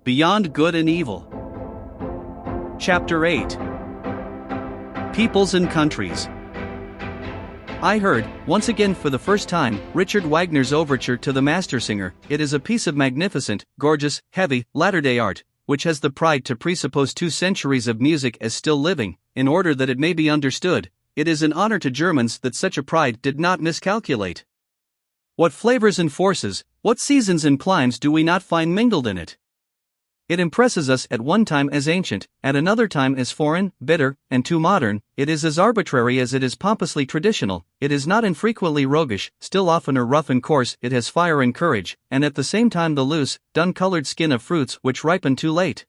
Beyond Good and Evil. Chapter 8. Peoples and Countries. I heard, once again for the first time, Richard Wagner's overture to the Mastersinger. It is a piece of magnificent, gorgeous, heavy, latter-day art, which has the pride to presuppose 2 centuries of music as still living, in order that it may be understood. It is an honor to Germans that such a pride did not miscalculate. What flavors and forces, what seasons and climes do we not find mingled in it? It impresses us at one time as ancient, at another time as foreign, bitter, and too modern. It is as arbitrary as it is pompously traditional. It is not infrequently roguish, still oftener rough and coarse. It has fire and courage, and at the same time the loose, dun-colored skin of fruits which ripen too late.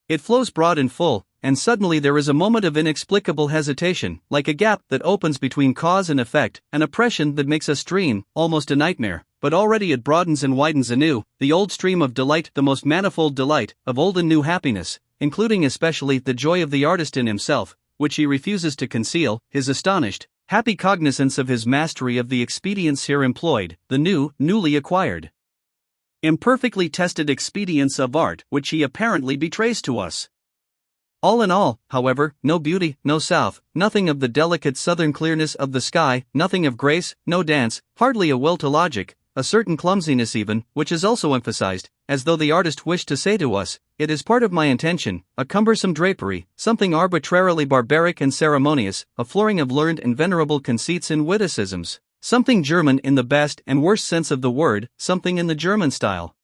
It flows broad and full, and suddenly there is a moment of inexplicable hesitation, like a gap that opens between cause and effect, an oppression that makes us dream, almost a nightmare. But already it broadens and widens anew, the old stream of delight, the most manifold delight, of old and new happiness, including especially the joy of the artist in himself, which he refuses to conceal, his astonished, happy cognizance of his mastery of the expedients here employed, the newly acquired, imperfectly tested expedients of art, which he apparently betrays to us. All in all, however, no beauty, no south, nothing of the delicate southern clearness of the sky, nothing of grace, no dance, hardly a will to logic, a certain clumsiness even, which is also emphasized, as though the artist wished to say to us, "It is part of my intention," a cumbersome drapery, something arbitrarily barbaric and ceremonious, a flooring of learned and venerable conceits and witticisms, something German in the best and worst sense of the word, something in the German style.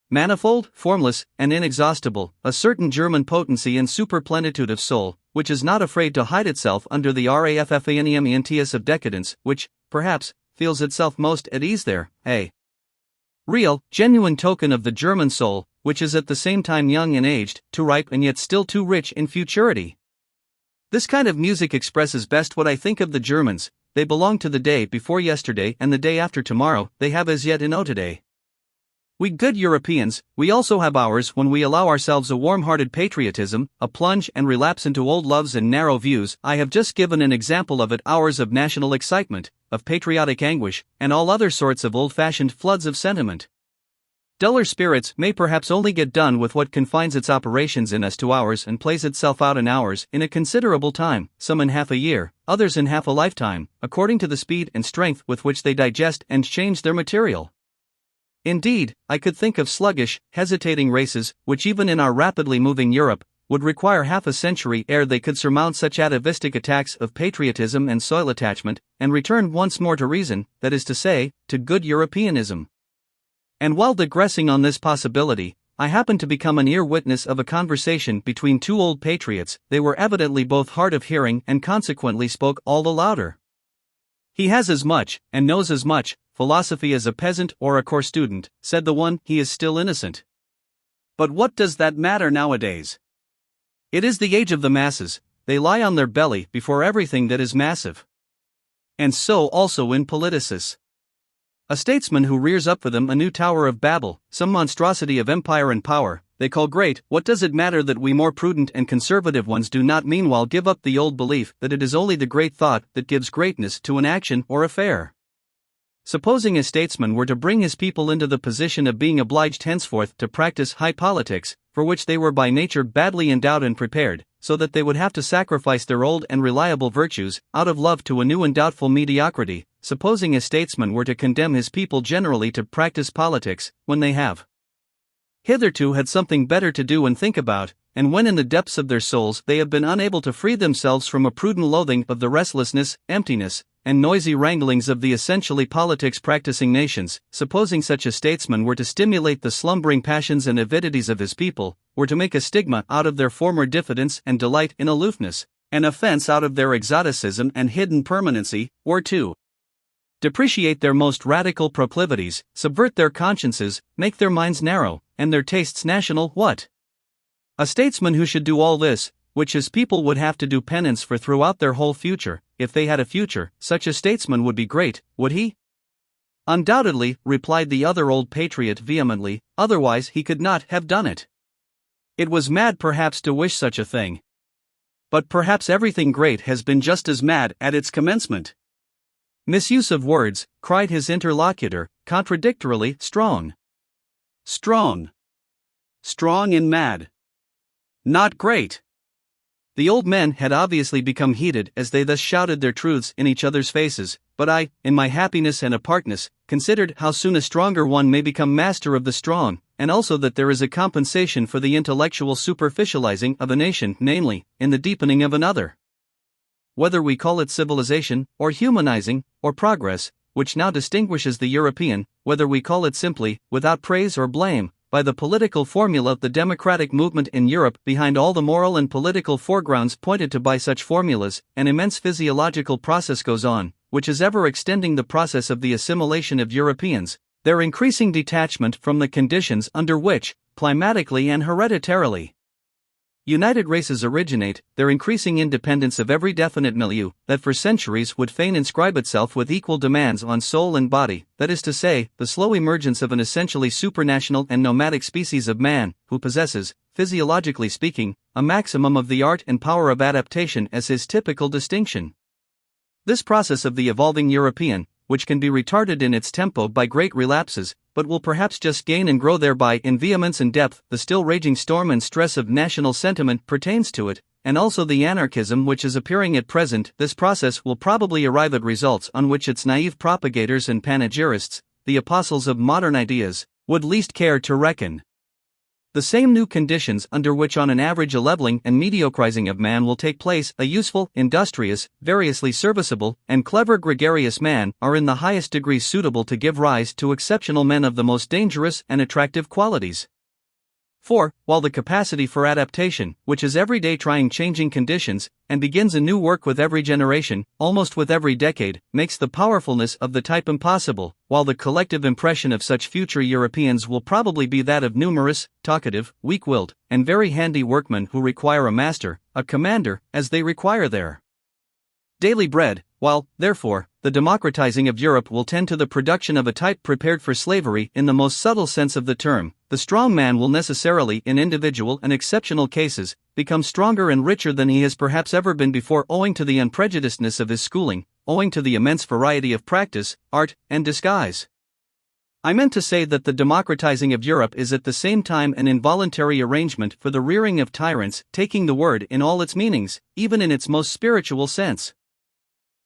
Manifold, formless, and inexhaustible, a certain German potency and superplenitude of soul, which is not afraid to hide itself under the raffanientius of decadence, which, perhaps, feels itself most at ease there, a real, genuine token of the German soul, which is at the same time young and aged, too ripe and yet still too rich in futurity. This kind of music expresses best what I think of the Germans. They belong to the day before yesterday and the day after tomorrow. They have as yet no today. We good Europeans, we also have ours when we allow ourselves a warm-hearted patriotism, a plunge and relapse into old loves and narrow views. I have just given an example of it, hours of national excitement, of patriotic anguish, and all other sorts of old-fashioned floods of sentiment. Duller spirits may perhaps only get done with what confines its operations in us to hours and plays itself out in hours, in a considerable time, some in half a year, others in half a lifetime, according to the speed and strength with which they digest and change their material. Indeed, I could think of sluggish, hesitating races, which even in our rapidly moving Europe, would require half a century ere they could surmount such atavistic attacks of patriotism and soil attachment, and return once more to reason, that is to say, to good Europeanism. And while digressing on this possibility, I happened to become an ear witness of a conversation between 2 old patriots. They were evidently both hard of hearing and consequently spoke all the louder. "He has as much, and knows as much, philosophy as a peasant or a corps student," said the one. "He is still innocent. But what does that matter nowadays? It is the age of the masses, they lie on their belly before everything that is massive. And so also in politicis. A statesman who rears up for them a new Tower of Babel, some monstrosity of empire and power, they call great. What does it matter that we more prudent and conservative ones do not meanwhile give up the old belief that it is only the great thought that gives greatness to an action or affair? Supposing a statesman were to bring his people into the position of being obliged henceforth to practice high politics, for which they were by nature badly endowed and prepared, so that they would have to sacrifice their old and reliable virtues, out of love to a new and doubtful mediocrity. Supposing a statesman were to condemn his people generally to practice politics, when they have hitherto had something better to do and think about, and when in the depths of their souls they have been unable to free themselves from a prudent loathing of the restlessness, emptiness, and noisy wranglings of the essentially politics-practicing nations, supposing such a statesman were to stimulate the slumbering passions and avidities of his people, were to make a stigma out of their former diffidence and delight in aloofness, an offense out of their exoticism and hidden permanency, or to depreciate their most radical proclivities, subvert their consciences, make their minds narrow, and their tastes national, what? A statesman who should do all this, which his people would have to do penance for throughout their whole future, if they had a future, such a statesman would be great, would he? Undoubtedly, replied the other old patriot vehemently, otherwise he could not have done it. It was mad perhaps to wish such a thing. But perhaps everything great has been just as mad at its commencement. Misuse of words, cried his interlocutor, contradictorily, strong. Strong. Strong and mad. Not great. The old men had obviously become heated as they thus shouted their truths in each other's faces, but I, in my happiness and apartness, considered how soon a stronger one may become master of the strong, and also that there is a compensation for the intellectual superficializing of a nation, namely, in the deepening of another. Whether we call it civilization, or humanizing, or progress, which now distinguishes the European, whether we call it simply, without praise or blame, by the political formula, the democratic movement in Europe, behind all the moral and political foregrounds pointed to by such formulas, an immense physiological process goes on, which is ever extending the process of the assimilation of Europeans, their increasing detachment from the conditions under which, climatically and hereditarily, united races originate, their increasing independence of every definite milieu that for centuries would fain inscribe itself with equal demands on soul and body, that is to say, the slow emergence of an essentially supranational and nomadic species of man, who possesses, physiologically speaking, a maximum of the art and power of adaptation as his typical distinction. This process of the evolving European, which can be retarded in its tempo by great relapses, but will perhaps just gain and grow thereby in vehemence and depth, the still raging storm and stress of national sentiment pertains to it, and also the anarchism which is appearing at present. This process will probably arrive at results on which its naive propagators and panegyrists, the apostles of modern ideas, would least care to reckon. The same new conditions under which on an average a leveling and mediocrizing of man will take place, a useful, industrious, variously serviceable, and clever gregarious man, are in the highest degree suitable to give rise to exceptional men of the most dangerous and attractive qualities. For, while the capacity for adaptation, which is every day trying changing conditions, and begins a new work with every generation, almost with every decade, makes the powerfulness of the type impossible, while the collective impression of such future Europeans will probably be that of numerous, talkative, weak-willed, and very handy workmen who require a master, a commander, as they require their daily bread, while, therefore, the democratizing of Europe will tend to the production of a type prepared for slavery in the most subtle sense of the term. The strong man will necessarily, in individual and exceptional cases, become stronger and richer than he has perhaps ever been before, owing to the unprejudicedness of his schooling, owing to the immense variety of practice, art, and disguise. I meant to say that the democratizing of Europe is at the same time an involuntary arrangement for the rearing of tyrants, taking the word in all its meanings, even in its most spiritual sense.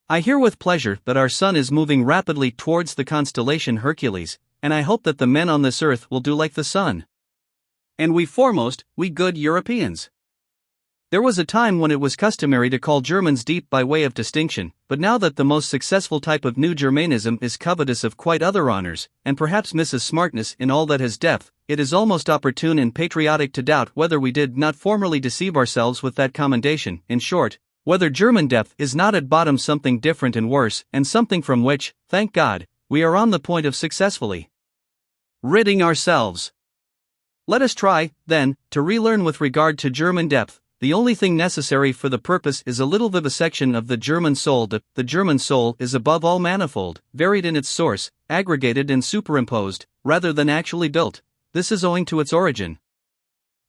I hear with pleasure that our sun is moving rapidly towards the constellation Hercules, and I hope that the men on this earth will do like the sun. And we foremost, we good Europeans. There was a time when it was customary to call Germans deep by way of distinction, but now that the most successful type of new Germanism is covetous of quite other honors, and perhaps misses smartness in all that has depth, it is almost opportune and patriotic to doubt whether we did not formerly deceive ourselves with that commendation. In short, whether German depth is not at bottom something different and worse, and something from which, thank God, we are on the point of successfully ridding ourselves. Let us try, then, to relearn with regard to German depth. The only thing necessary for the purpose is a little vivisection of the German soul. The German soul is above all manifold, varied in its source, aggregated and superimposed, rather than actually built. This is owing to its origin.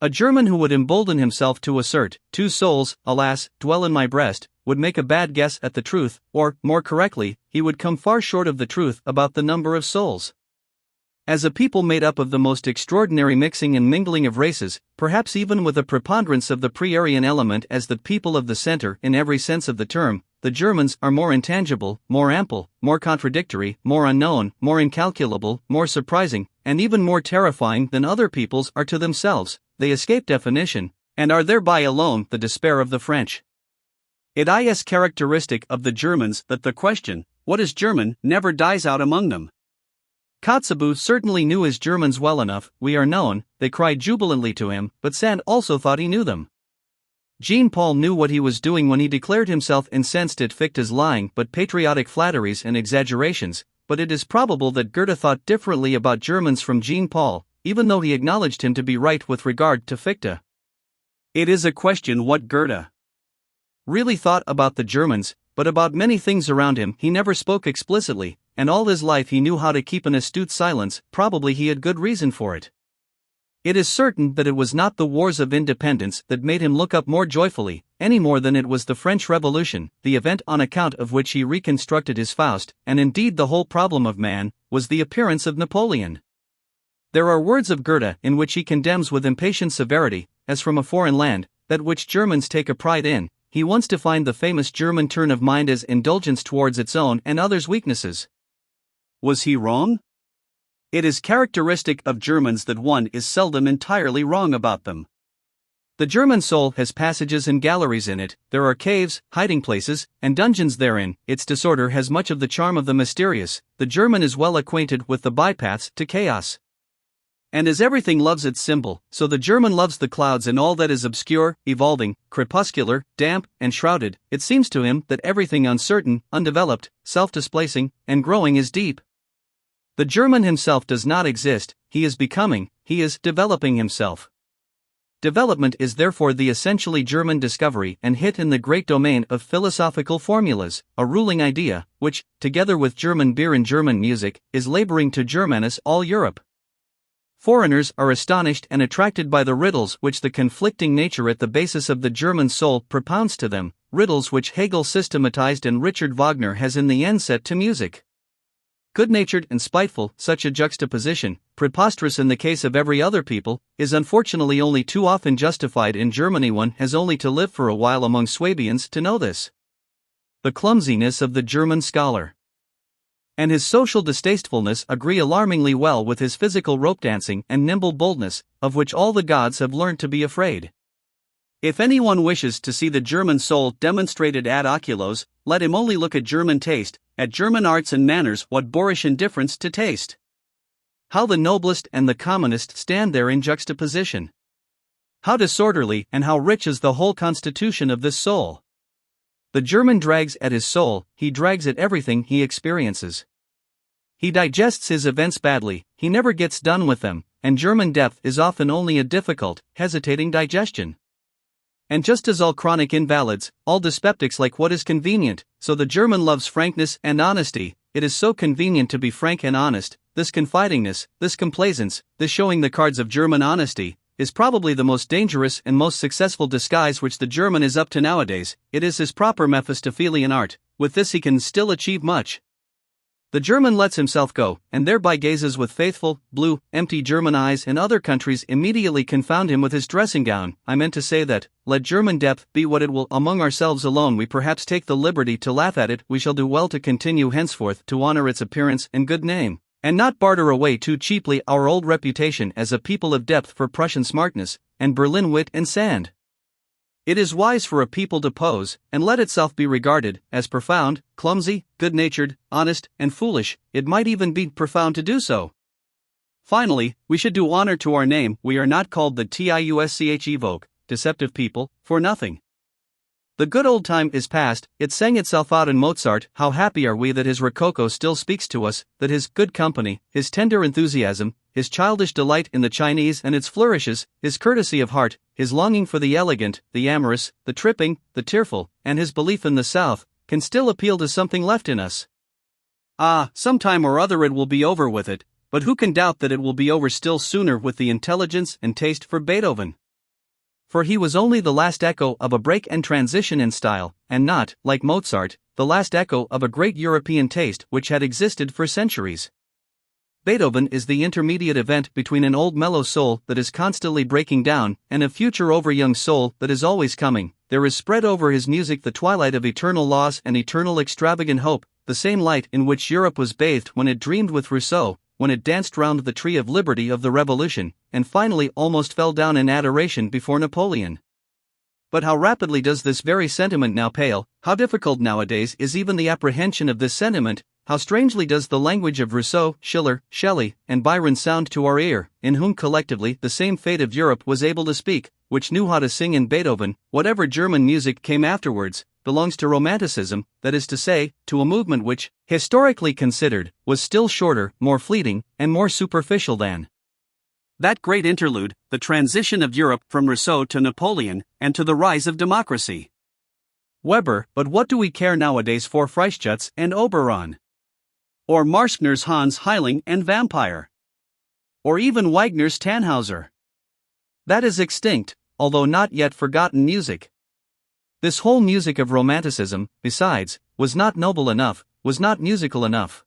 A German who would embolden himself to assert, 2 souls, alas, dwell in my breast, would make a bad guess at the truth, or, more correctly, he would come far short of the truth about the number of souls. As a people made up of the most extraordinary mixing and mingling of races, perhaps even with a preponderance of the pre-Aryan element as the people of the center in every sense of the term, the Germans are more intangible, more ample, more contradictory, more unknown, more incalculable, more surprising, and even more terrifying than other peoples are to themselves. They escape definition, and are thereby alone the despair of the French. It is characteristic of the Germans that the question, what is German, never dies out among them. Kotzebue certainly knew his Germans well enough, we are known, they cried jubilantly to him, but Sand also thought he knew them. Jean-Paul knew what he was doing when he declared himself incensed at Fichte's lying but patriotic flatteries and exaggerations, but it is probable that Goethe thought differently about Germans from Jean-Paul, even though he acknowledged him to be right with regard to Fichte. It is a question what Goethe really thought about the Germans, but about many things around him he never spoke explicitly, and all his life he knew how to keep an astute silence. Probably he had good reason for it. It is certain that it was not the wars of independence that made him look up more joyfully, any more than it was the French Revolution, the event on account of which he reconstructed his Faust, and indeed the whole problem of man, was the appearance of Napoleon. There are words of Goethe in which he condemns with impatient severity, as from a foreign land, that which Germans take a pride in. He once defined the famous German turn of mind as indulgence towards its own and others' weaknesses. Was he wrong? It is characteristic of Germans that one is seldom entirely wrong about them. The German soul has passages and galleries in it, there are caves, hiding places, and dungeons therein. Its disorder has much of the charm of the mysterious. The German is well acquainted with the bypaths to chaos. And as everything loves its symbol, so the German loves the clouds and all that is obscure, evolving, crepuscular, damp, and shrouded. It seems to him that everything uncertain, undeveloped, self-displacing, and growing is deep. The German himself does not exist, he is becoming, he is developing himself. Development is therefore the essentially German discovery and hit in the great domain of philosophical formulas, a ruling idea, which, together with German beer and German music, is laboring to Germanize all Europe. Foreigners are astonished and attracted by the riddles which the conflicting nature at the basis of the German soul propounds to them, riddles which Hegel systematized and Richard Wagner has in the end set to music. Good-natured and spiteful, such a juxtaposition, preposterous in the case of every other people, is unfortunately only too often justified in Germany. One has only to live for a while among Swabians to know this. The clumsiness of the German scholar and his social distastefulness agree alarmingly well with his physical rope dancing and nimble boldness, of which all the gods have learned to be afraid. If anyone wishes to see the German soul demonstrated ad oculos, let him only look at German taste, at German arts and manners. What boorish indifference to taste! How the noblest and the commonest stand there in juxtaposition! How disorderly and how rich is the whole constitution of this soul! The German drags at his soul, he drags at everything he experiences. He digests his events badly, he never gets done with them, and German depth is often only a difficult, hesitating digestion. And just as all chronic invalids, all dyspeptics like what is convenient, so the German loves frankness and honesty. It is so convenient to be frank and honest. This confidingness, this complaisance, this showing the cards of German honesty, is probably the most dangerous and most successful disguise which the German is up to nowadays. It is his proper Mephistophelian art. With this he can still achieve much. The German lets himself go, and thereby gazes with faithful, blue, empty German eyes, and other countries immediately confound him with his dressing gown. I meant to say that, let German depth be what it will, among ourselves alone we perhaps take the liberty to laugh at it. We shall do well to continue henceforth to honor its appearance and good name, and not barter away too cheaply our old reputation as a people of depth for Prussian smartness, and Berlin wit and sand. It is wise for a people to pose, and let itself be regarded, as profound, clumsy, good-natured, honest, and foolish. It might even be profound to do so. Finally, we should do honor to our name. We are not called the TIUSCH deceptive people, for nothing. The good old time is past, it sang itself out in Mozart. How happy are we that his Rococo still speaks to us, that his good company, his tender enthusiasm, his childish delight in the Chinese and its flourishes, his courtesy of heart, his longing for the elegant, the amorous, the tripping, the tearful, and his belief in the South, can still appeal to something left in us. Ah, some time or other it will be over with it, but who can doubt that it will be over still sooner with the intelligence and taste for Beethoven? For he was only the last echo of a break and transition in style, and not, like Mozart, the last echo of a great European taste which had existed for centuries. Beethoven is the intermediate event between an old mellow soul that is constantly breaking down and a future over-young soul that is always coming. There is spread over his music the twilight of eternal laws and eternal extravagant hope, the same light in which Europe was bathed when it dreamed with Rousseau, when it danced round the tree of liberty of the Revolution, and finally almost fell down in adoration before Napoleon. But how rapidly does this very sentiment now pale, how difficult nowadays is even the apprehension of this sentiment, how strangely does the language of Rousseau, Schiller, Shelley, and Byron sound to our ear, in whom collectively the same fate of Europe was able to speak, which knew how to sing in Beethoven. Whatever German music came afterwards, belongs to Romanticism, that is to say, to a movement which, historically considered, was still shorter, more fleeting, and more superficial than that great interlude, the transition of Europe from Rousseau to Napoleon, and to the rise of democracy. Weber, but what do we care nowadays for Freischütz and Oberon? Or Marschner's Hans Heiling and Vampire? Or even Wagner's Tannhauser? That is extinct, although not yet forgotten music. This whole music of Romanticism, besides, was not noble enough, was not musical enough.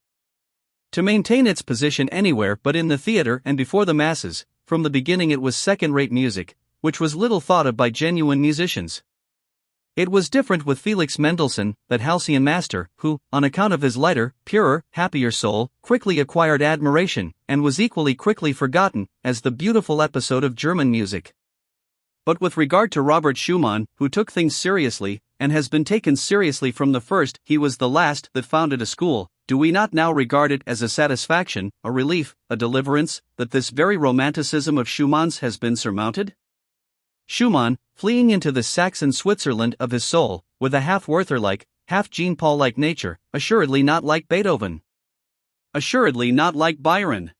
To maintain its position anywhere but in the theater and before the masses, from the beginning it was second-rate music, which was little thought of by genuine musicians. It was different with Felix Mendelssohn, that halcyon master, who, on account of his lighter, purer, happier soul, quickly acquired admiration, and was equally quickly forgotten, as the beautiful episode of German music. But with regard to Robert Schumann, who took things seriously, and has been taken seriously from the first, he was the last that founded a school. Do we not now regard it as a satisfaction, a relief, a deliverance, that this very romanticism of Schumann's has been surmounted? Schumann, fleeing into the Saxon Switzerland of his soul, with a half-Werther-like, half-Jean-Paul-like nature, assuredly not like Beethoven. Assuredly not like Byron.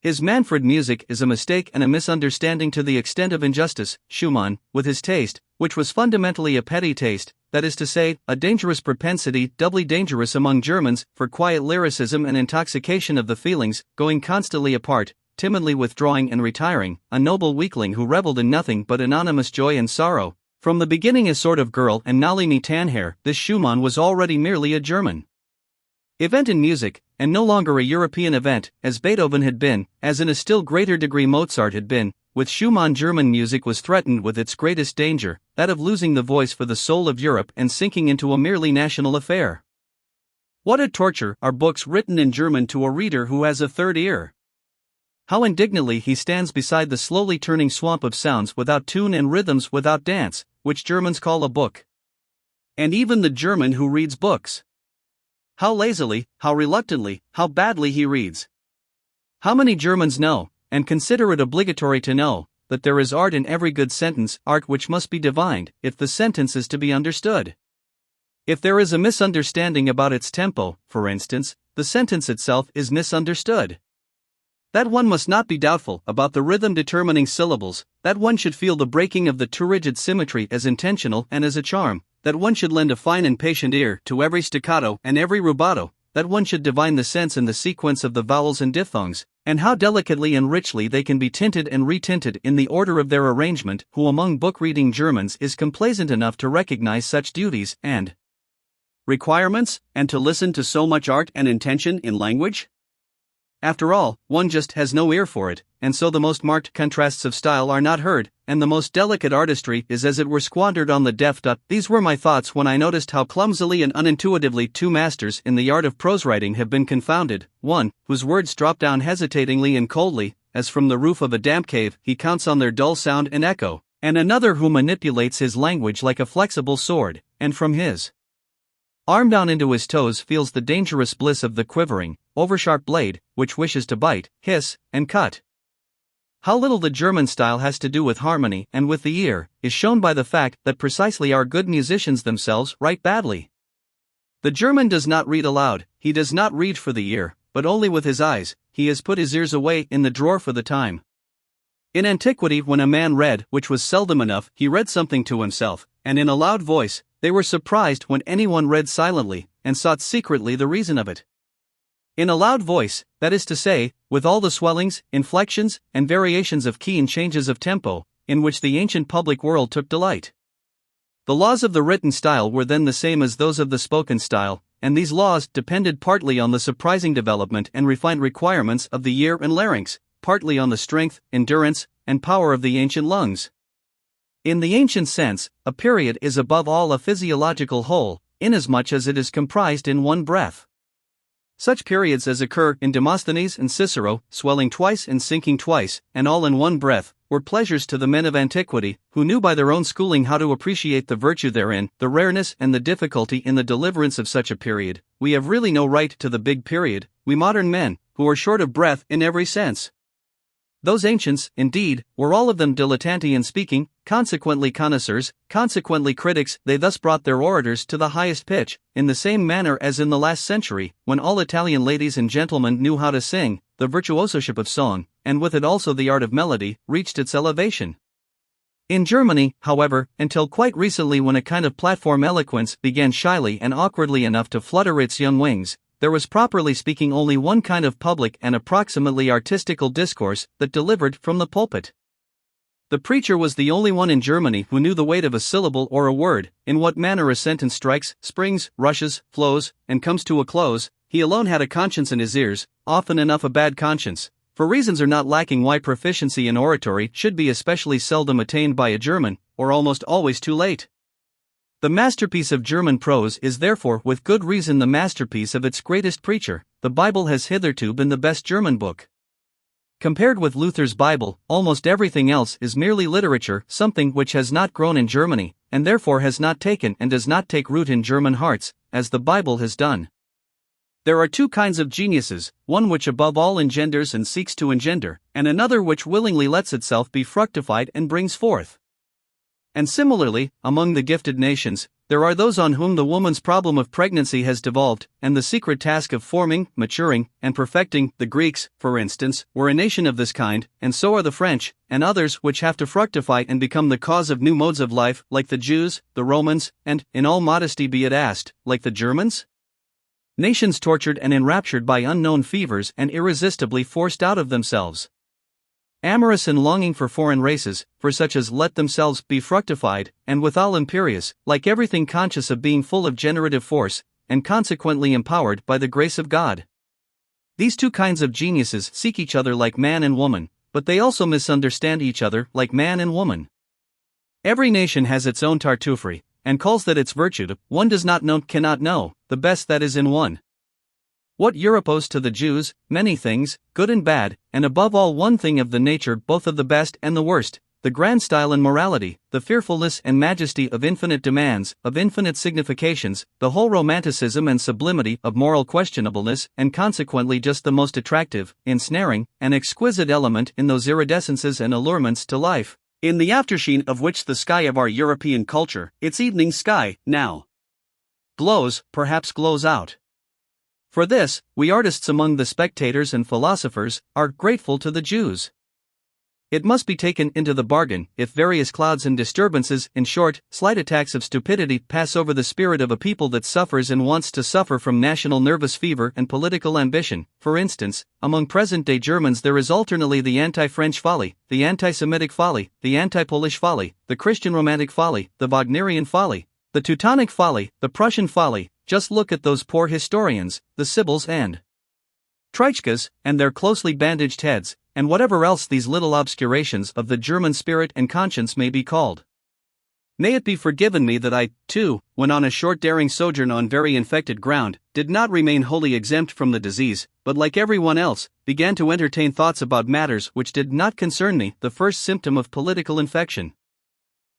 His Manfred music is a mistake and a misunderstanding to the extent of injustice. Schumann, with his taste, which was fundamentally a petty taste, that is to say, a dangerous propensity, doubly dangerous among Germans, for quiet lyricism and intoxication of the feelings, going constantly apart, timidly withdrawing and retiring, a noble weakling who revelled in nothing but anonymous joy and sorrow. From the beginning a sort of girl and Nalini Tanhair, this Schumann was already merely a German event in music, and no longer a European event, as Beethoven had been, as in a still greater degree Mozart had been. With Schumann German music was threatened with its greatest danger, that of losing the voice for the soul of Europe and sinking into a merely national affair. What a torture are books written in German to a reader who has a third ear! How indignantly he stands beside the slowly turning swamp of sounds without tune and rhythms without dance, which Germans call a book. And even the German who reads books. How lazily, how reluctantly, how badly he reads. How many Germans know, and consider it obligatory to know, that there is art in every good sentence, art which must be divined, if the sentence is to be understood. If there is a misunderstanding about its tempo, for instance, the sentence itself is misunderstood. That one must not be doubtful about the rhythm determining syllables, that one should feel the breaking of the too rigid symmetry as intentional and as a charm, that one should lend a fine and patient ear to every staccato and every rubato, that one should divine the sense and the sequence of the vowels and diphthongs, and how delicately and richly they can be tinted and retinted in the order of their arrangement. Who among book-reading Germans is complaisant enough to recognize such duties and requirements, and to listen to so much art and intention in language? After all, one just has no ear for it, and so the most marked contrasts of style are not heard, and the most delicate artistry is as it were squandered on the deaf. These were my thoughts when I noticed how clumsily and unintuitively two masters in the art of prose writing have been confounded, one, whose words drop down hesitatingly and coldly, as from the roof of a damp cave he counts on their dull sound and echo, and another who manipulates his language like a flexible sword, and from his arm down into his toes feels the dangerous bliss of the quivering, oversharp blade, which wishes to bite, hiss, and cut. How little the German style has to do with harmony and with the ear, is shown by the fact that precisely our good musicians themselves write badly. The German does not read aloud, he does not read for the ear, but only with his eyes. He has put his ears away in the drawer for the time. In antiquity, when a man read, which was seldom enough, he read something to himself, and in a loud voice. They were surprised when anyone read silently, and sought secretly the reason of it. In a loud voice, that is to say, with all the swellings, inflections, and variations of key and changes of tempo, in which the ancient public world took delight. The laws of the written style were then the same as those of the spoken style, and these laws depended partly on the surprising development and refined requirements of the ear and larynx, partly on the strength, endurance, and power of the ancient lungs. In the ancient sense, a period is above all a physiological whole, inasmuch as it is comprised in one breath. Such periods as occur in Demosthenes and Cicero, swelling twice and sinking twice, and all in one breath, were pleasures to the men of antiquity, who knew by their own schooling how to appreciate the virtue therein, the rareness and the difficulty in the deliverance of such a period. We have really no right to the big period, we modern men, who are short of breath in every sense. Those ancients, indeed, were all of them dilettanti in speaking, consequently connoisseurs, consequently critics. They thus brought their orators to the highest pitch, in the same manner as in the last century, when all Italian ladies and gentlemen knew how to sing. The virtuosoship of song, and with it also the art of melody, reached its elevation. In Germany, however, until quite recently, when a kind of platform eloquence began shyly and awkwardly enough to flutter its young wings, there was properly speaking only one kind of public and approximately artistical discourse that delivered from the pulpit. The preacher was the only one in Germany who knew the weight of a syllable or a word, in what manner a sentence strikes, springs, rushes, flows, and comes to a close. he alone had a conscience in his ears, often enough a bad conscience, for reasons are not lacking why proficiency in oratory should be especially seldom attained by a German, or almost always too late. The masterpiece of German prose is therefore with good reason the masterpiece of its greatest preacher. The Bible has hitherto been the best German book. Compared with Luther's Bible, almost everything else is merely literature, something which has not grown in Germany, and therefore has not taken and does not take root in German hearts, as the Bible has done. There are two kinds of geniuses, one which above all engenders and seeks to engender, and another which willingly lets itself be fructified and brings forth. And similarly, among the gifted nations, there are those on whom the woman's problem of pregnancy has devolved, and the secret task of forming, maturing, and perfecting. The Greeks, for instance, were a nation of this kind, and so are the French, and others which have to fructify and become the cause of new modes of life, like the Jews, the Romans, and, in all modesty be it asked, like the Germans? Nations tortured and enraptured by unknown fevers and irresistibly forced out of themselves. Amorous and longing for foreign races, for such as let themselves be fructified, and withal imperious, like everything conscious of being full of generative force, and consequently empowered by the grace of God. These two kinds of geniuses seek each other like man and woman, but they also misunderstand each other like man and woman. Every nation has its own Tartuffery, and calls that its virtue. One does not know, cannot know, the best that is in one. What Europe owes to the Jews? Many things, good and bad, and above all one thing of the nature both of the best and the worst, the grand style and morality, the fearfulness and majesty of infinite demands, of infinite significations, the whole romanticism and sublimity of moral questionableness, and consequently just the most attractive, ensnaring, and exquisite element in those iridescences and allurements to life, in the aftersheen of which the sky of our European culture, its evening sky, now glows, perhaps glows out. For this, we artists among the spectators and philosophers are grateful to the Jews. It must be taken into the bargain, if various clouds and disturbances, in short, slight attacks of stupidity, pass over the spirit of a people that suffers and wants to suffer from national nervous fever and political ambition. For instance, among present-day Germans there is alternately the anti-French folly, the anti-Semitic folly, the anti-Polish folly, the Christian romantic folly, the Wagnerian folly, the Teutonic folly, the Prussian folly. Just look at those poor historians, the Sibyls and Treitschkas, and their closely bandaged heads, and whatever else these little obscurations of the German spirit and conscience may be called. May it be forgiven me that I, too, when on a short daring sojourn on very infected ground, did not remain wholly exempt from the disease, but like everyone else, began to entertain thoughts about matters which did not concern me, the first symptom of political infection.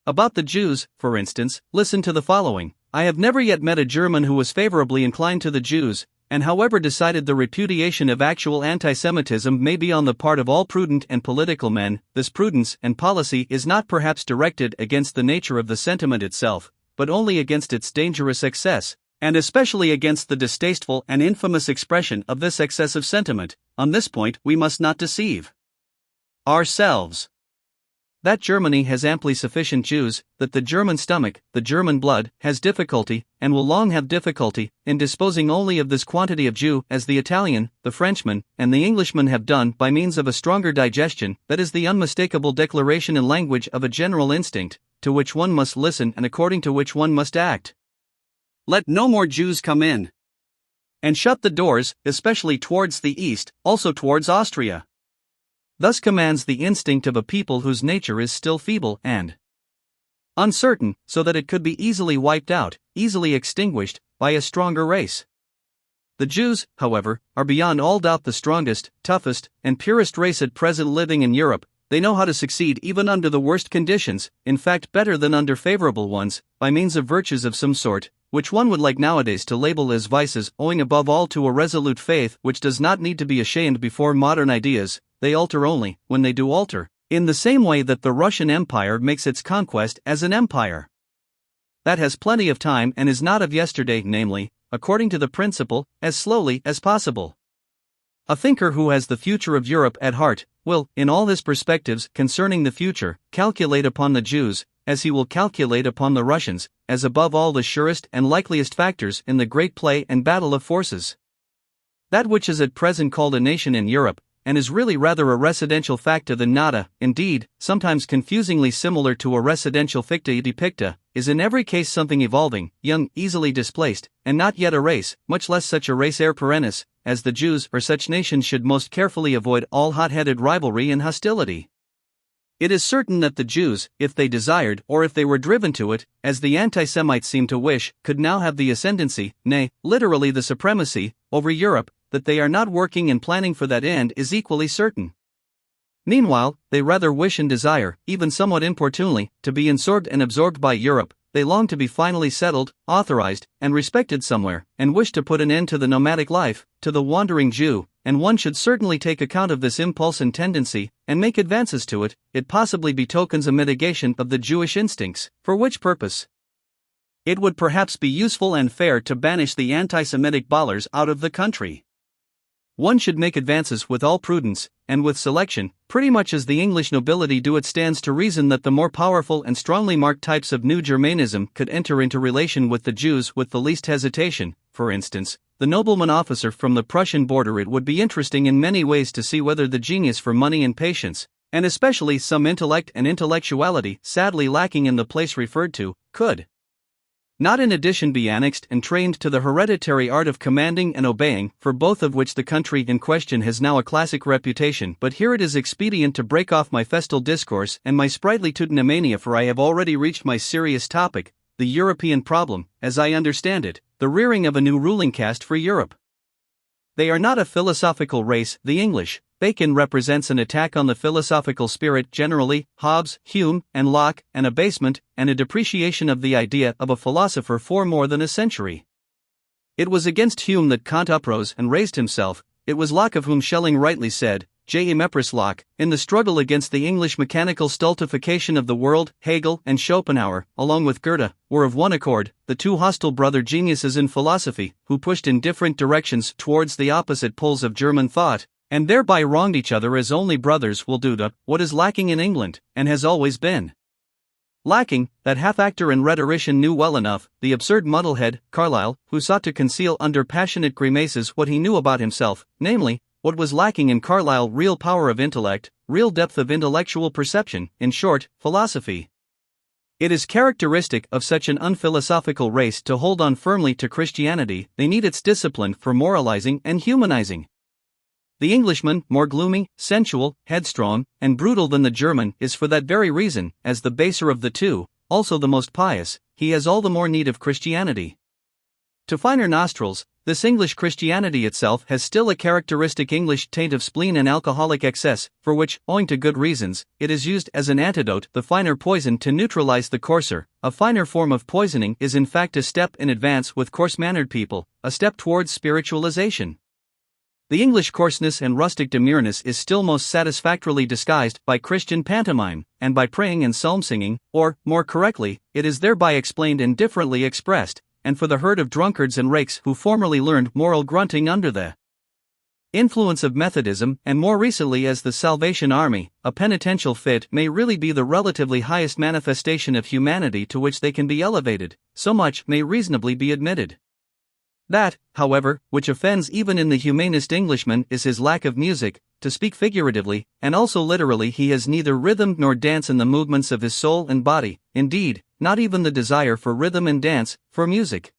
About the Jews, for instance, listen to the following. I have never yet met a German who was favorably inclined to the Jews, and however decided the repudiation of actual anti-Semitism may be on the part of all prudent and political men, this prudence and policy is not perhaps directed against the nature of the sentiment itself, but only against its dangerous excess, and especially against the distasteful and infamous expression of this excessive sentiment. On this point we must not deceive ourselves. That Germany has amply sufficient Jews, that the German stomach, the German blood, has difficulty, and will long have difficulty, in disposing only of this quantity of Jew, as the Italian, the Frenchman, and the Englishman have done by means of a stronger digestion, that is the unmistakable declaration in language of a general instinct, to which one must listen and according to which one must act. Let no more Jews come in. And shut the doors, especially towards the east, also towards Austria. Thus commands the instinct of a people whose nature is still feeble and uncertain, so that it could be easily wiped out, easily extinguished, by a stronger race. The Jews, however, are beyond all doubt the strongest, toughest, and purest race at present living in Europe. They know how to succeed even under the worst conditions, in fact better than under favorable ones, by means of virtues of some sort, which one would like nowadays to label as vices, owing above all to a resolute faith which does not need to be ashamed before modern ideas. They alter only, when they do alter, in the same way that the Russian Empire makes its conquest as an empire that has plenty of time and is not of yesterday, namely, according to the principle, as slowly as possible. A thinker who has the future of Europe at heart will, in all his perspectives concerning the future, calculate upon the Jews, as he will calculate upon the Russians, as above all the surest and likeliest factors in the great play and battle of forces. That which is at present called a nation in Europe, and is really rather a residential facta than nata, indeed, sometimes confusingly similar to a residential ficta depicta, is in every case something evolving, young, easily displaced, and not yet a race, much less such a race air perennis, as the Jews or such nations should most carefully avoid all hot-headed rivalry and hostility. It is certain that the Jews, if they desired, or if they were driven to it, as the anti-Semites seem to wish, could now have the ascendancy, nay, literally the supremacy, over Europe. That they are not working and planning for that end is equally certain. Meanwhile, they rather wish and desire, even somewhat importunely, to be absorbed and absorbed by Europe. They long to be finally settled, authorized, and respected somewhere, and wish to put an end to the nomadic life, to the wandering Jew, and one should certainly take account of this impulse and tendency, and make advances to it. It possibly betokens a mitigation of the Jewish instincts, for which purpose it would perhaps be useful and fair to banish the anti-Semitic ballers out of the country. One should make advances with all prudence, and with selection, pretty much as the English nobility do. It stands to reason that the more powerful and strongly marked types of New Germanism could enter into relation with the Jews with the least hesitation. For instance, the nobleman officer from the Prussian border. It would be interesting in many ways to see whether the genius for money and patience, and especially some intellect and intellectuality sadly lacking in the place referred to, could not in addition be annexed and trained to the hereditary art of commanding and obeying, for both of which the country in question has now a classic reputation. But here it is expedient to break off my festal discourse and my sprightly tutanomania, for I have already reached my serious topic, the European problem, as I understand it, the rearing of a new ruling caste for Europe. They are not a philosophical race, the English. Bacon represents an attack on the philosophical spirit generally, Hobbes, Hume, and Locke, an abasement, and a depreciation of the idea of a philosopher for more than a century. It was against Hume that Kant uprose and raised himself. It was Locke of whom Schelling rightly said, J. Mepris Locke, in the struggle against the English mechanical stultification of the world. Hegel and Schopenhauer, along with Goethe, were of one accord, the two hostile brother geniuses in philosophy, who pushed in different directions towards the opposite poles of German thought, and thereby wronged each other as only brothers will do. What is lacking in England, and has always been lacking, that half-actor and rhetorician knew well enough, the absurd muddlehead, Carlyle, who sought to conceal under passionate grimaces what he knew about himself, namely, what was lacking in Carlyle: real power of intellect, real depth of intellectual perception, in short, philosophy. It is characteristic of such an unphilosophical race to hold on firmly to Christianity. They need its discipline for moralizing and humanizing. The Englishman, more gloomy, sensual, headstrong, and brutal than the German, is for that very reason, as the baser of the two, also the most pious. He has all the more need of Christianity. To finer nostrils, this English Christianity itself has still a characteristic English taint of spleen and alcoholic excess, for which, owing to good reasons, it is used as an antidote, the finer poison, to neutralize the coarser. A finer form of poisoning is in fact a step in advance with coarse-mannered people, a step towards spiritualization. The English coarseness and rustic demureness is still most satisfactorily disguised by Christian pantomime, and by praying and psalm-singing, or, more correctly, it is thereby explained and differently expressed, and for the herd of drunkards and rakes who formerly learned moral grunting under the influence of Methodism, and more recently as the Salvation Army, a penitential fit may really be the relatively highest manifestation of humanity to which they can be elevated. So much may reasonably be admitted. That, however, which offends even in the humanest Englishman is his lack of music. To speak figuratively, and also literally, he has neither rhythm nor dance in the movements of his soul and body, indeed, not even the desire for rhythm and dance, for music.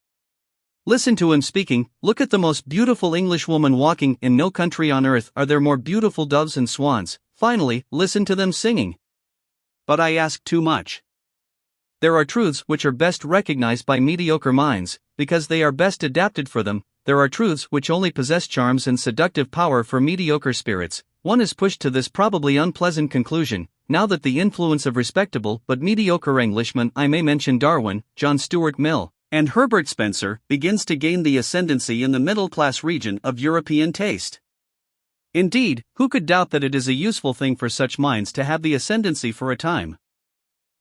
Listen to him speaking. Look at the most beautiful Englishwoman walking. In no country on earth are there more beautiful doves and swans. Finally, listen to them singing. But I ask too much. There are truths which are best recognized by mediocre minds, because they are best adapted for them. There are truths which only possess charms and seductive power for mediocre spirits. One is pushed to this probably unpleasant conclusion, now that the influence of respectable but mediocre Englishmen, I may mention Darwin, John Stuart Mill, and Herbert Spencer, begins to gain the ascendancy in the middle-class region of European taste. Indeed, who could doubt that it is a useful thing for such minds to have the ascendancy for a time?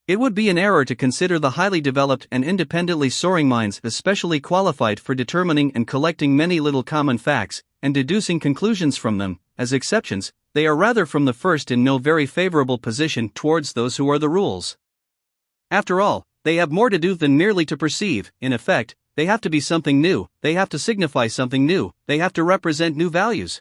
It would be an error to consider the highly developed and independently soaring minds especially qualified for determining and collecting many little common facts, and deducing conclusions from them, as exceptions. They are rather from the first in no very favorable position towards those who are the rules. After all, they have more to do than merely to perceive. In effect, they have to be something new, they have to signify something new, they have to represent new values.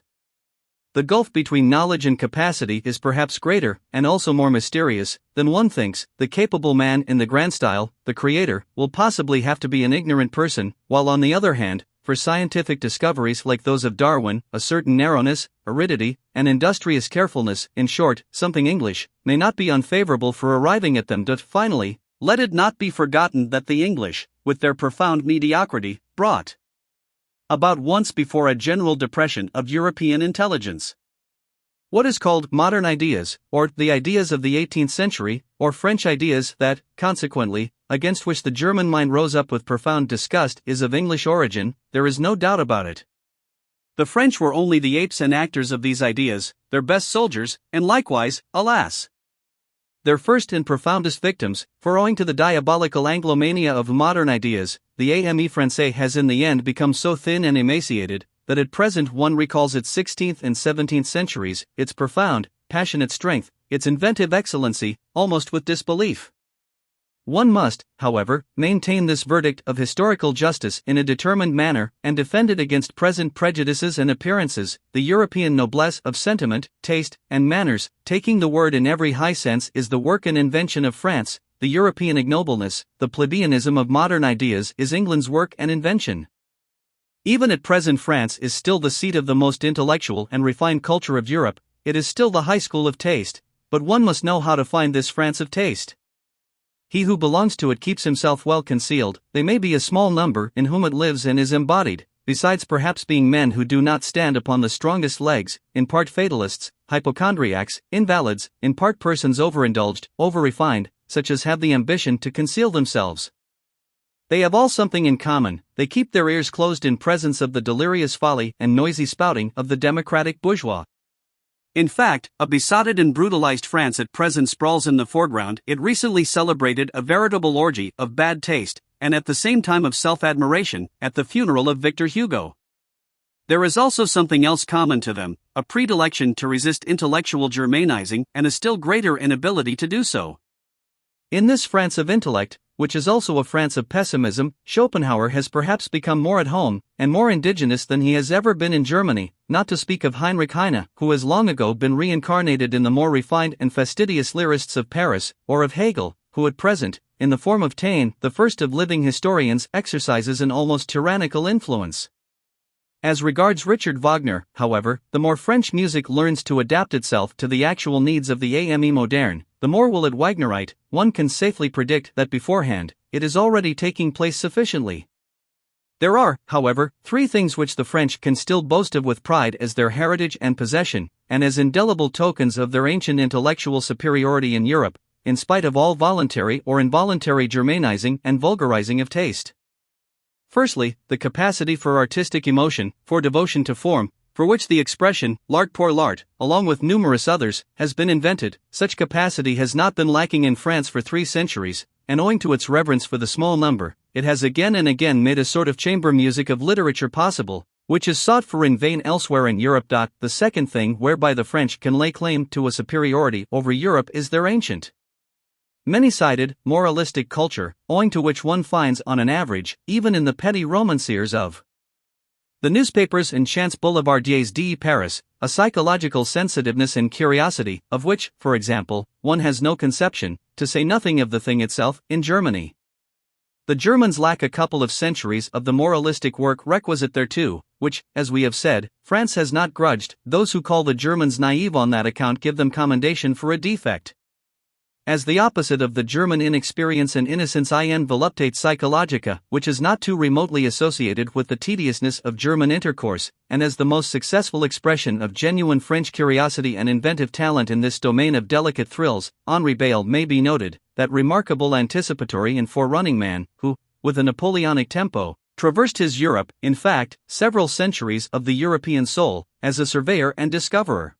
The gulf between knowledge and capacity is perhaps greater, and also more mysterious, than one thinks. The capable man in the grand style, the creator, will possibly have to be an ignorant person, while on the other hand, for scientific discoveries like those of Darwin, a certain narrowness, aridity, and industrious carefulness, in short, something English, may not be unfavorable for arriving at them. Finally, let it not be forgotten that the English, with their profound mediocrity, brought about once before a general depression of European intelligence. What is called modern ideas, or the ideas of the 18th century, or French ideas that, consequently, against which the German mind rose up with profound disgust, is of English origin, there is no doubt about it. The French were only the apes and actors of these ideas, their best soldiers, and likewise, alas, their first and profoundest victims, for owing to the diabolical Anglomania of modern ideas, the ame français has in the end become so thin and emaciated, that at present one recalls its 16th and 17th centuries, its profound, passionate strength, its inventive excellency, almost with disbelief. One must, however, maintain this verdict of historical justice in a determined manner, and defend it against present prejudices and appearances. The European noblesse of sentiment, taste, and manners, taking the word in every high sense, is the work and invention of France. The European ignobleness, the plebeianism of modern ideas, is England's work and invention. Even at present France is still the seat of the most intellectual and refined culture of Europe. It is still the high school of taste, but one must know how to find this France of taste. He who belongs to it keeps himself well concealed. They may be a small number in whom it lives and is embodied, besides perhaps being men who do not stand upon the strongest legs, in part fatalists, hypochondriacs, invalids, in part persons overindulged, over-refined, such as have the ambition to conceal themselves. They have all something in common: they keep their ears closed in presence of the delirious folly and noisy spouting of the democratic bourgeois. In fact, a besotted and brutalized France at present sprawls in the foreground. It recently celebrated a veritable orgy of bad taste, and at the same time of self-admiration, at the funeral of Victor Hugo. There is also something else common to them: a predilection to resist intellectual Germanizing, and a still greater inability to do so. In this France of intellect, which is also a France of pessimism, Schopenhauer has perhaps become more at home, and more indigenous than he has ever been in Germany, not to speak of Heinrich Heine, who has long ago been reincarnated in the more refined and fastidious lyrists of Paris, or of Hegel, who at present, in the form of Taine, the first of living historians, exercises an almost tyrannical influence. As regards Richard Wagner, however, the more French music learns to adapt itself to the actual needs of the ame moderne, the more will it Wagnerite. One can safely predict that beforehand, it is already taking place sufficiently. There are, however, three things which the French can still boast of with pride as their heritage and possession, and as indelible tokens of their ancient intellectual superiority in Europe, in spite of all voluntary or involuntary Germanizing and vulgarizing of taste. Firstly, the capacity for artistic emotion, for devotion to form, for which the expression, l'art pour l'art, along with numerous others, has been invented. Such capacity has not been lacking in France for 3 centuries, and owing to its reverence for the small number, it has again and again made a sort of chamber music of literature possible, which is sought for in vain elsewhere in Europe. The second thing whereby the French can lay claim to a superiority over Europe is their ancient, many-sided, moralistic culture, owing to which one finds on an average, even in the petty romanciers of the newspapers and chance boulevardiers de Paris, a psychological sensitiveness and curiosity, of which, for example, one has no conception, to say nothing of the thing itself, in Germany. The Germans lack a couple of centuries of the moralistic work requisite thereto, which, as we have said, France has not grudged. Those who call the Germans naive on that account give them commendation for a defect. As the opposite of the German inexperience and innocence in voluptate psychologica, which is not too remotely associated with the tediousness of German intercourse, and as the most successful expression of genuine French curiosity and inventive talent in this domain of delicate thrills, Henri Bayle may be noted, that remarkable anticipatory and forerunning man, who, with a Napoleonic tempo, traversed his Europe, in fact, several centuries of the European soul, as a surveyor and discoverer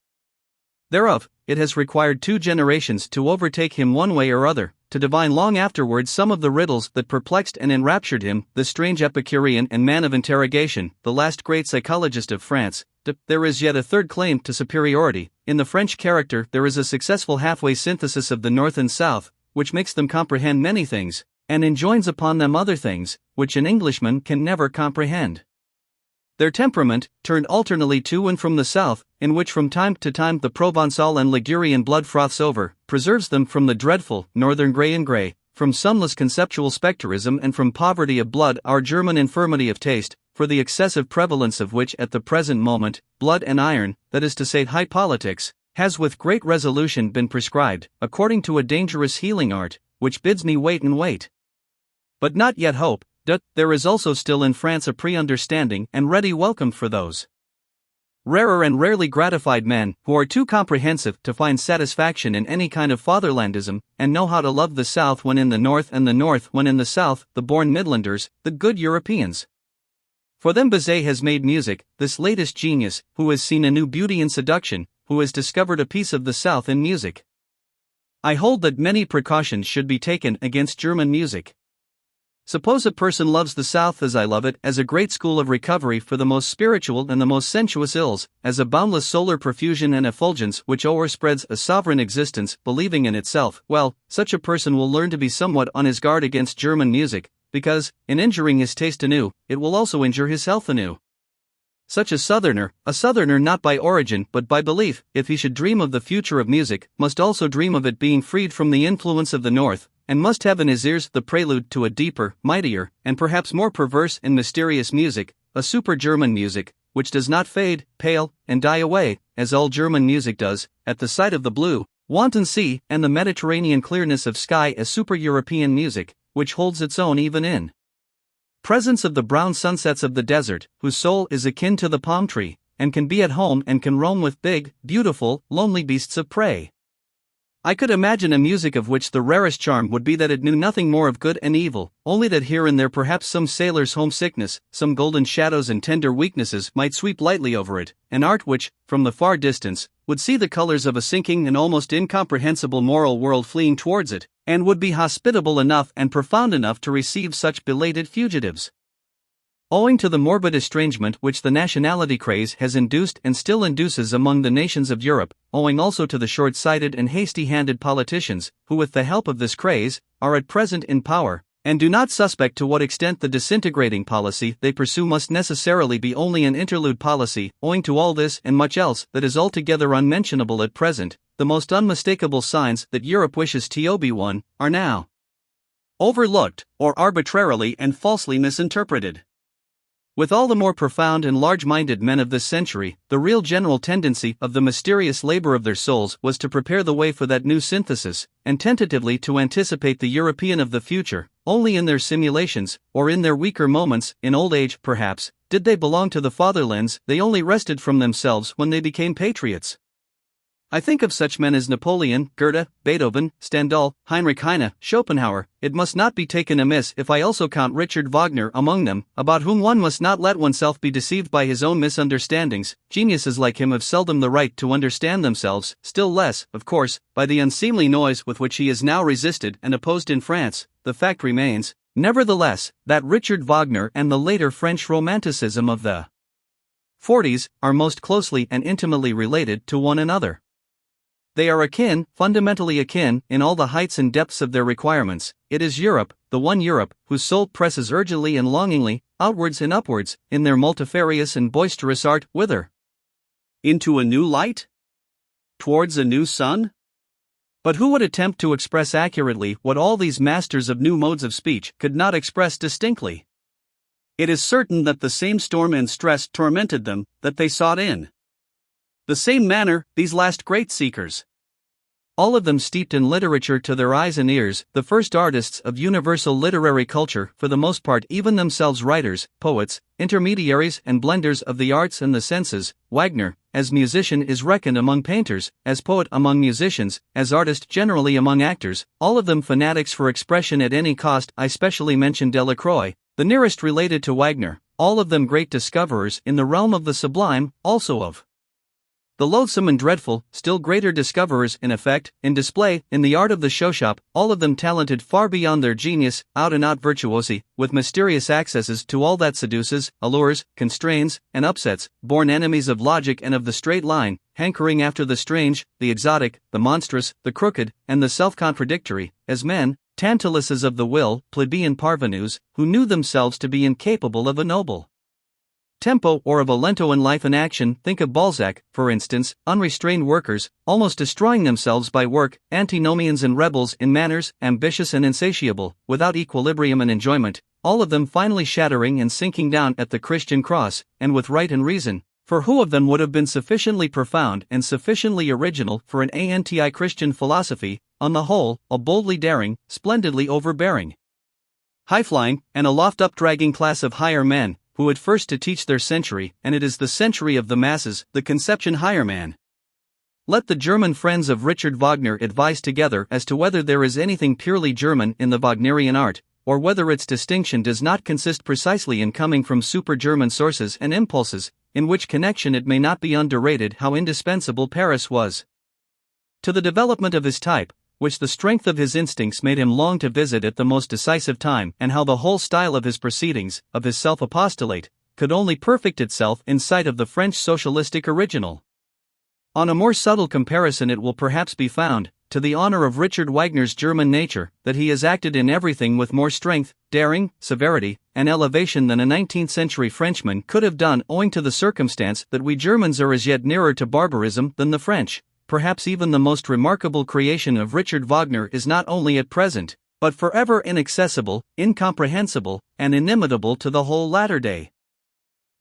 thereof. It has required 2 generations to overtake him one way or other, to divine long afterwards some of the riddles that perplexed and enraptured him, the strange Epicurean and man of interrogation, the last great psychologist of France. There is yet a third claim to superiority. In the French character there is a successful halfway synthesis of the North and South, which makes them comprehend many things, and enjoins upon them other things, which an Englishman can never comprehend. Their temperament, turned alternately to and from the south, in which from time to time the Provençal and Ligurian blood froths over, preserves them from the dreadful northern grey and grey, from sunless conceptual spectrism and from poverty of blood, our German infirmity of taste, for the excessive prevalence of which at the present moment, blood and iron, that is to say high politics, has with great resolution been prescribed, according to a dangerous healing art, which bids me wait and wait. But not yet hope. There is also still in France a pre-understanding and ready welcome for those rarer and rarely gratified men who are too comprehensive to find satisfaction in any kind of fatherlandism, and know how to love the South when in the North and the North when in the South, the born Midlanders, the good Europeans. For them Bizet has made music, this latest genius, who has seen a new beauty in seduction, who has discovered a piece of the South in music. I hold that many precautions should be taken against German music. Suppose a person loves the South as I love it, as a great school of recovery for the most spiritual and the most sensuous ills, as a boundless solar profusion and effulgence which o'erspreads a sovereign existence, believing in itself, well, such a person will learn to be somewhat on his guard against German music, because, in injuring his taste anew, it will also injure his health anew. Such a southerner not by origin but by belief, if he should dream of the future of music, must also dream of it being freed from the influence of the North, and must have in his ears the prelude to a deeper, mightier, and perhaps more perverse and mysterious music, a super-German music, which does not fade, pale, and die away, as all German music does, at the sight of the blue, wanton sea and the Mediterranean clearness of sky, as super-European music, which holds its own even in presence of the brown sunsets of the desert, whose soul is akin to the palm tree, and can be at home and can roam with big, beautiful, lonely beasts of prey. I could imagine a music of which the rarest charm would be that it knew nothing more of good and evil, only that here and there perhaps some sailor's homesickness, some golden shadows and tender weaknesses might sweep lightly over it, an art which, from the far distance, would see the colors of a sinking and almost incomprehensible moral world fleeing towards it, and would be hospitable enough and profound enough to receive such belated fugitives. Owing to the morbid estrangement which the nationality craze has induced and still induces among the nations of Europe, owing also to the short-sighted and hasty-handed politicians, who with the help of this craze, are at present in power, and do not suspect to what extent the disintegrating policy they pursue must necessarily be only an interlude policy, owing to all this and much else that is altogether unmentionable at present, the most unmistakable signs that Europe wishes to be one, are now overlooked, or arbitrarily and falsely misinterpreted. With all the more profound and large-minded men of this century, the real general tendency of the mysterious labor of their souls was to prepare the way for that new synthesis, and tentatively to anticipate the European of the future. Only in their simulations, or in their weaker moments, in old age perhaps, did they belong to the fatherlands. They only wrested from themselves when they became patriots. I think of such men as Napoleon, Goethe, Beethoven, Stendhal, Heinrich Heine, Schopenhauer. It must not be taken amiss if I also count Richard Wagner among them, about whom one must not let oneself be deceived by his own misunderstandings. Geniuses like him have seldom the right to understand themselves, still less, of course, by the unseemly noise with which he is now resisted and opposed in France. The fact remains, nevertheless, that Richard Wagner and the later French Romanticism of the 40s are most closely and intimately related to one another. They are akin, fundamentally akin, in all the heights and depths of their requirements. It is Europe, the one Europe, whose soul presses urgently and longingly, outwards and upwards, in their multifarious and boisterous art. Whither? Into a new light? Towards a new sun? But who would attempt to express accurately what all these masters of new modes of speech could not express distinctly? It is certain that the same storm and stress tormented them, that they sought in the same manner, these last great seekers. All of them steeped in literature to their eyes and ears, the first artists of universal literary culture, for the most part even themselves writers, poets, intermediaries and blenders of the arts and the senses. Wagner, as musician, is reckoned among painters, as poet among musicians, as artist generally among actors, all of them fanatics for expression at any cost. I specially mention Delacroix, the nearest related to Wagner, all of them great discoverers in the realm of the sublime, also of the loathsome and dreadful, still greater discoverers in effect, in display, in the art of the showshop, all of them talented far beyond their genius, out-and-out virtuosi, with mysterious accesses to all that seduces, allures, constrains, and upsets, born enemies of logic and of the straight line, hankering after the strange, the exotic, the monstrous, the crooked, and the self-contradictory, as men, Tantaluses of the will, plebeian parvenus, who knew themselves to be incapable of a noble tempo or of a lento in life and action. Think of Balzac, for instance, unrestrained workers, almost destroying themselves by work, antinomians and rebels in manners, ambitious and insatiable, without equilibrium and enjoyment, all of them finally shattering and sinking down at the Christian cross, and with right and reason. For who of them would have been sufficiently profound and sufficiently original for an anti-Christian philosophy, on the whole, a boldly daring, splendidly overbearing, high-flying, and aloft up-dragging class of higher men, who had first to teach their century, and it is the century of the masses, the conception higher man. Let the German friends of Richard Wagner advise together as to whether there is anything purely German in the Wagnerian art, or whether its distinction does not consist precisely in coming from super-German sources and impulses, in which connection it may not be underrated how indispensable Paris was to the development of his type, which the strength of his instincts made him long to visit at the most decisive time, and how the whole style of his proceedings, of his self-apostolate, could only perfect itself in sight of the French socialistic original. On a more subtle comparison it will perhaps be found, to the honor of Richard Wagner's German nature, that he has acted in everything with more strength, daring, severity, and elevation than a 19th-century Frenchman could have done, owing to the circumstance that we Germans are as yet nearer to barbarism than the French. Perhaps even the most remarkable creation of Richard Wagner is not only at present, but forever inaccessible, incomprehensible, and inimitable to the whole latter day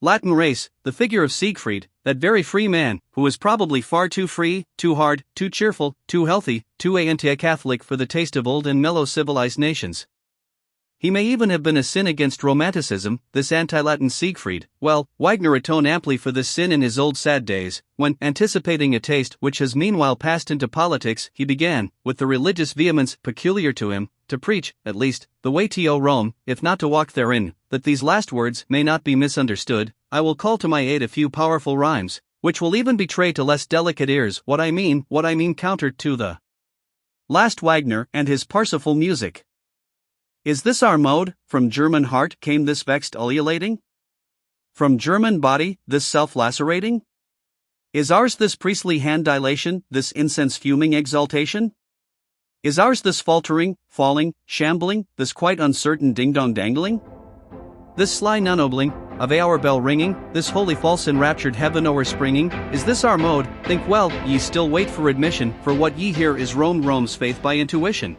Latin race, the figure of Siegfried, that very free man, who was probably far too free, too hard, too cheerful, too healthy, too anti-Catholic for the taste of old and mellow civilized nations. He may even have been a sin against Romanticism, this anti-Latin Siegfried. Well, Wagner atoned amply for this sin in his old sad days, when, anticipating a taste which has meanwhile passed into politics, he began, with the religious vehemence peculiar to him, to preach, at least, the way to Rome, if not to walk therein. That these last words may not be misunderstood, I will call to my aid a few powerful rhymes, which will even betray to less delicate ears what I mean counter to the last Wagner and his Parsifal music. Is this our mode? From German heart came this vexed ululating? From German body, this self-lacerating? Is ours this priestly hand dilation, this incense-fuming exaltation? Is ours this faltering, falling, shambling, this quite uncertain ding-dong dangling? This sly nunobling, of our bell ringing, this holy false enraptured heaven o'erspringing? Is this our mode? Think well, ye still wait for admission, for what ye hear is Rome's faith by intuition.